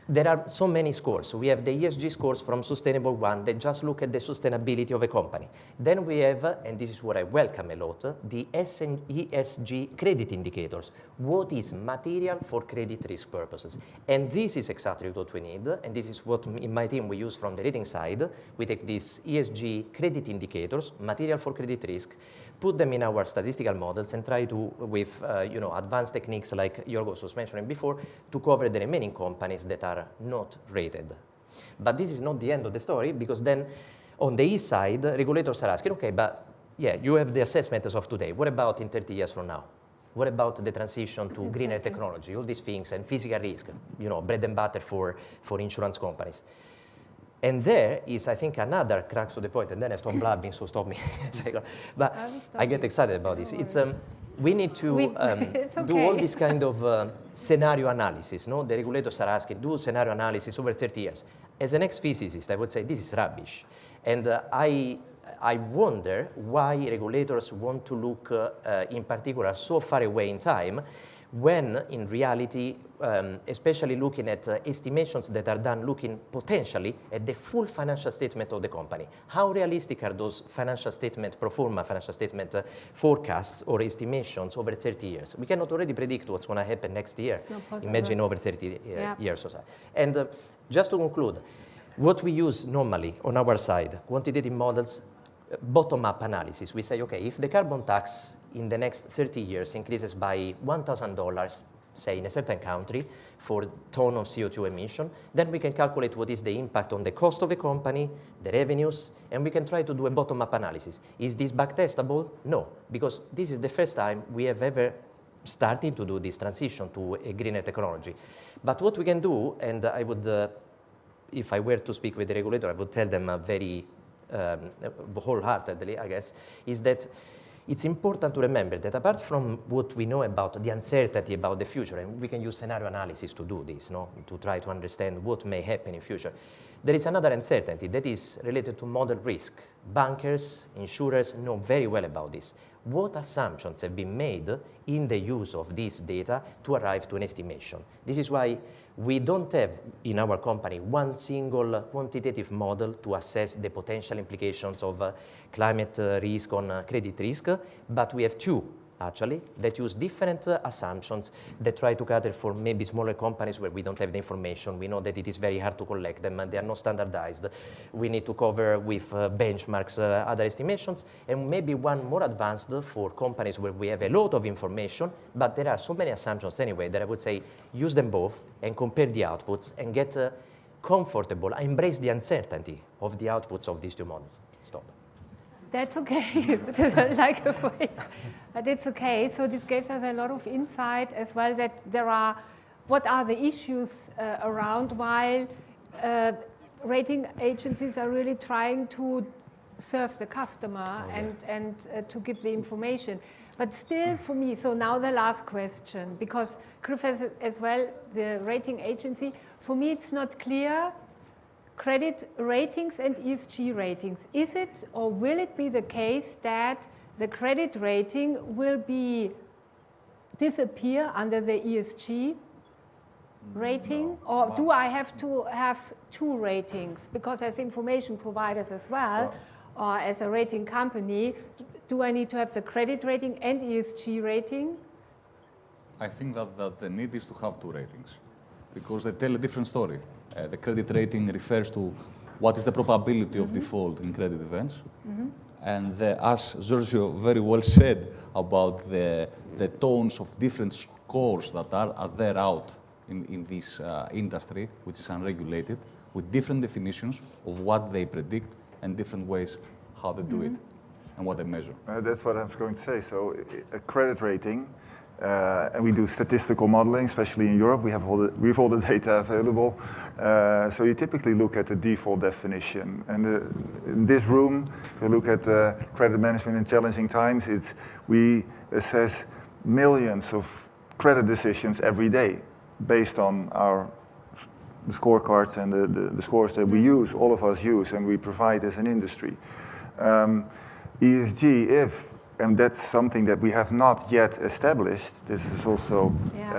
S3: there are so many scores. We have the ESG scores from Sustainable One that just look at the sustainability of a company. Then we have, and this is what I welcome a lot, the ESG credit indicators. What is material for credit risk purposes? And this is exactly what we need, and this is what in my team we use from the rating side. We take these ESG credit indicators, material for credit risk, put them in our statistical models and try to, with advanced techniques like Giorgio was mentioning before, to cover the remaining companies that are not rated. But this is not the end of the story, because then on the E side, regulators are asking, okay, but yeah, you have the assessment as of today. What about in 30 years from now? What about the transition to greener technology, all these things, and physical risk, bread and butter for insurance companies? And there is, I think, another crux to the point, and then I stop blabbing, so stop me. But I get excited about this. It's we need to do all this kind of scenario analysis. No, the regulators are asking, do scenario analysis over 30 years. As an ex-physicist, I would say this is rubbish, and I wonder why regulators want to look, in particular, so far away in time, when in reality, especially looking at estimations that are done looking potentially at the full financial statement of the company. How realistic are those financial statement, pro forma financial statement forecasts or estimations over 30 years? We cannot already predict what's going to happen next year. Imagine over 30 years or so. And just to conclude, What we use normally on our side, quantitative models, bottom-up analysis. We say, okay, if the carbon tax in the next 30 years increases by $1,000, say in a certain country, for ton of CO2 emission, then we can calculate what is the impact on the cost of the company, the revenues, and we can try to do a bottom-up analysis. Is this backtestable? No, because this is the first time we have ever started to do this transition to a greener technology. But what we can do, and I would, if I were to speak with the regulator, I would tell them very wholeheartedly, I guess, is that it's important to remember that apart from what we know about the uncertainty about the future, and we can use scenario analysis to do this, no? To try to understand what may happen in future, there is another uncertainty that is related to model risk. Bankers, insurers know very well about this. What assumptions have been made in the use of this data to arrive to an estimation? This is why we don't have in our company one single quantitative model to assess the potential implications of climate risk on credit risk, but we have two, actually, that use different assumptions that try to cater for maybe smaller companies where we don't have the information. We know that it is very hard to collect them, and they are not standardized. We need to cover with benchmarks, other estimations, and maybe one more advanced for companies where we have a lot of information, but there are so many assumptions anyway that I would say use them both and compare the outputs and get comfortable, embrace the uncertainty of the outputs of these two models. Stop.
S1: That's okay, like a way. But it's okay. So this gives us a lot of insight as well that there are, what are the issues around while rating agencies are really trying to serve the customer and to give the information. But still for me, so now the last question, because Griff has as well the rating agency, for me it's not clear. Credit ratings and ESG ratings. Is it or will it be the case that the credit rating will disappear under the ESG rating? Or do I have to have two ratings? Because as information providers as well, or as a rating company, do I need to have the credit rating and ESG rating?
S5: I think that the need is to have two ratings because they tell a different story. The credit rating refers to what is the probability of default in credit events. And as Giorgio very well said about the tones of different scores that are there out in this industry, which is unregulated, with different definitions of what they predict and different ways how they do it and what they measure.
S4: That's what I was going to say. So a credit rating, and we do statistical modeling, especially in Europe. We have all the data available. So you typically look at the default definition. And in this room, if you look at credit management in challenging times, we assess millions of credit decisions every day based on the scorecards and the scores that we use, all of us use, and we provide as an industry. ESG, and that's something that we have not yet established. This is also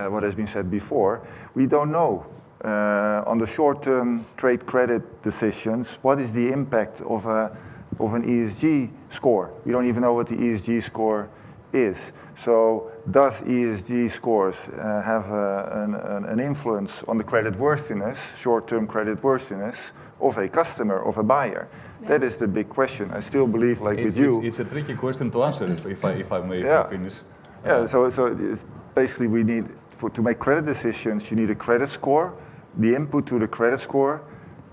S4: what has been said before. We don't know on the short-term trade credit decisions, what is the impact of an ESG score? We don't even know what the ESG score is. So does ESG scores have an influence on the creditworthiness, short-term creditworthiness of a customer, of a buyer? That is the big question. I still believe, with you...
S5: It's a tricky question to answer, if I may finish.
S4: Yeah, so it's basically we need, to make credit decisions, you need a credit score. The input to the credit score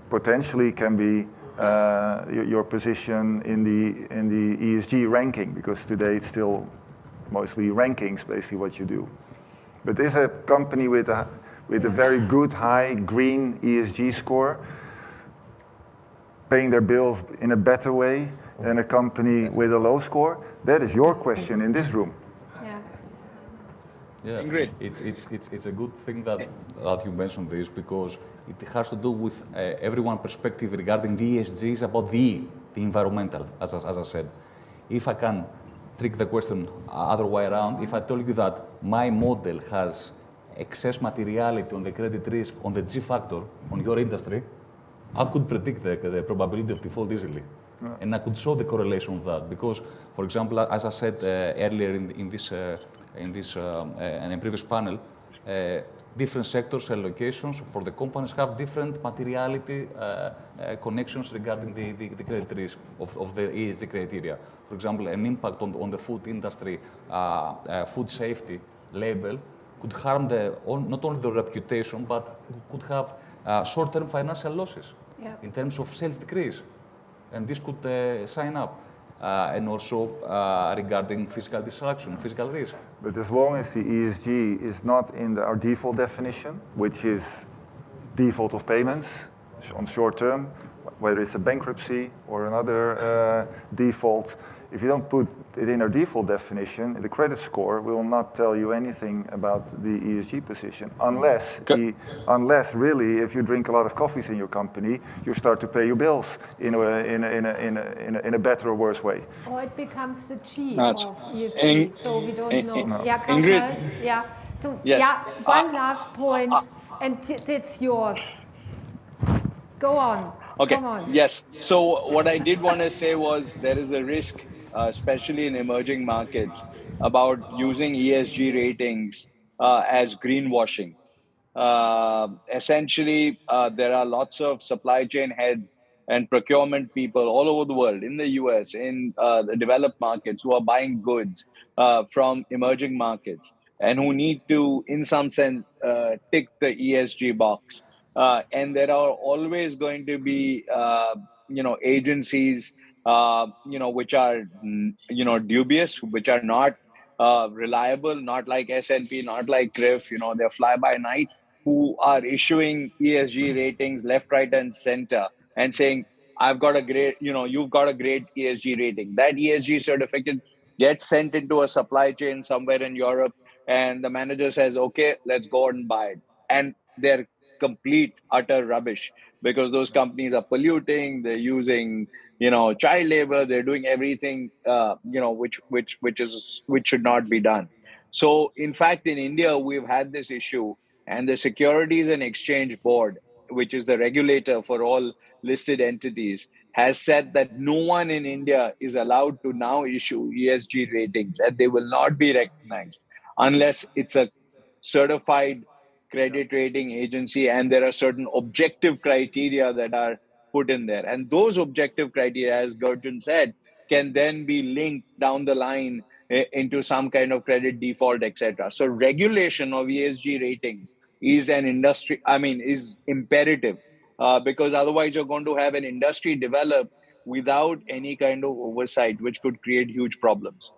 S4: potentially can be your position in the ESG ranking, because today it's still mostly rankings, basically what you do. But there's a company with a very good, high, green ESG score, paying their bills in a better way than a company with a low score. That is your question in this room.
S5: Yeah,
S6: great.
S5: It's a good thing that you mentioned this, because it has to do with everyone's perspective regarding the ESGs about the environmental, as I said. If I can trick the question other way around, if I told you that my model has excess materiality on the credit risk on the G factor on your industry, I could predict the probability of default easily. And I could show the correlation of that, because, for example, as I said earlier in the previous panel, different sectors and locations for the companies have different materiality connections regarding the credit risk of the ESG criteria. For example, an impact on the food industry, food safety label could harm not only the reputation, but could have short-term financial losses in terms of sales decrease. And this could sign up. And also regarding physical disruption, physical risk.
S4: But as long as the ESG is not in our default definition, which is default of payments on short term, whether it's a bankruptcy or another default, if you don't put it in our default definition, the credit score will not tell you anything about the ESG position, unless really, if you drink a lot of coffees in your company, you start to pay your bills in a better or worse way.
S1: Or it becomes the G of ESG, so we don't know. Yeah, Kaushal? Yeah. So
S6: yes.
S1: One last point, and it's yours. Go on.
S6: Okay.
S1: Come on.
S6: Yes. So what I did want to say was there is a risk, especially in emerging markets, about using ESG ratings as greenwashing. Essentially, there are lots of supply chain heads and procurement people all over the world, in the US, in the developed markets, who are buying goods from emerging markets and who need to, in some sense, tick the ESG box. And there are always going to be, agencies, which are, dubious, which are not reliable, not like S&P, not like CRIF, they're fly by night, who are issuing ESG ratings left, right, and center and saying, I've got a great, you've got a great ESG rating. That ESG certificate gets sent into a supply chain somewhere in Europe, and the manager says, okay, let's go out and buy it. And they're complete, utter rubbish, because those companies are polluting, they're using, child labor, they're doing everything, which should not be done. So in fact, in India, we've had this issue, and the Securities and Exchange Board, which is the regulator for all listed entities, has said that no one in India is allowed to now issue ESG ratings, and they will not be recognized unless it's a certified credit rating agency and there are certain objective criteria that are put in there. And those objective criteria, as Gertjan said, can then be linked down the line into some kind of credit default, etc. So regulation of ESG ratings is is imperative, because otherwise you're going to have an industry develop without any kind of oversight, which could create huge problems.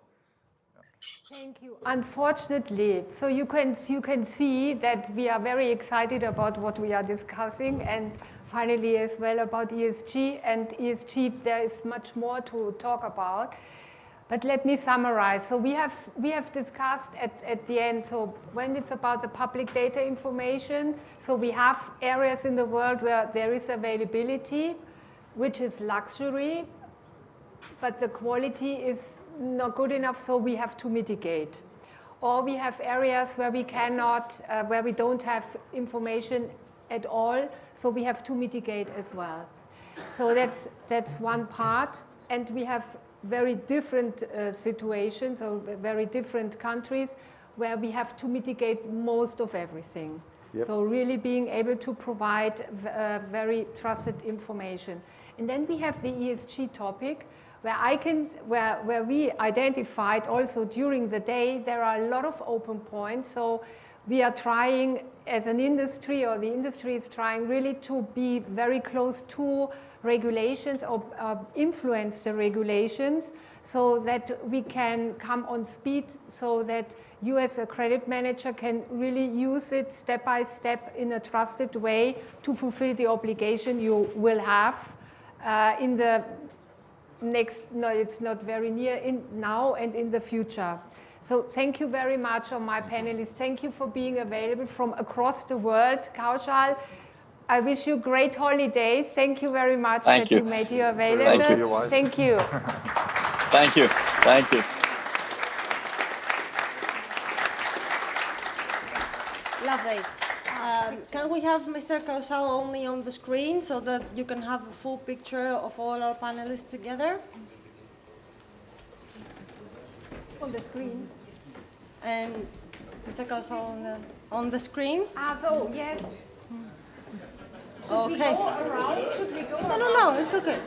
S1: Thank you. Unfortunately, so you can see that we are very excited about what we are discussing, and finally as well about ESG. And ESG, there is much more to talk about. But let me summarize. So we have discussed at the end, so when it's about the public data information, so we have areas in the world where there is availability, which is luxury, but the quality is not good enough, so we have to mitigate. Or we have areas where we cannot, where we don't have information at all, so we have to mitigate as well. So that's one part, and we have very different situations, or very different countries where we have to mitigate most of everything. Yep. So really being able to provide very trusted information. And then we have the ESG topic, where we identified also during the day, there are a lot of open points. So we are trying as an industry, or the industry is trying really to be very close to regulations, or influence the regulations, so that we can come on speed, so that you as a credit manager can really use it step by step in a trusted way to fulfill the obligation you will have in the next, no, it's not very near, in now and in the future. So thank you very much on my panelists. Thank you for being available from across the world. Kaushal, I wish you great holidays. Thank you very much that you made you available.
S6: Thank you.
S1: Thank you.
S6: Thank you.
S7: Lovely. Can we have Mr. Kaushal only on the screen so that you can have a full picture of all our panelists together?
S1: On the screen.
S7: And Mr. Kaushal on the... on the screen?
S1: So yes. Should we
S7: Okay.
S1: go around? Should we go around?
S7: No, it's okay.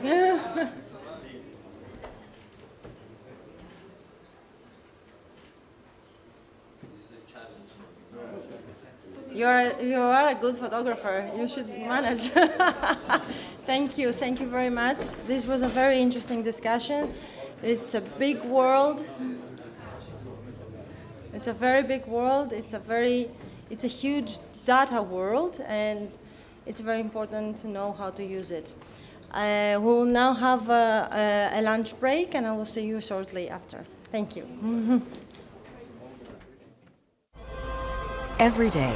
S7: You are a good photographer. You should manage. Thank you very much. This was a very interesting discussion. It's a big world. It's a very big world. It's a huge data world, and it's very important to know how to use it. We'll now have a lunch break, and I will see you shortly after. Thank you.
S8: Every day,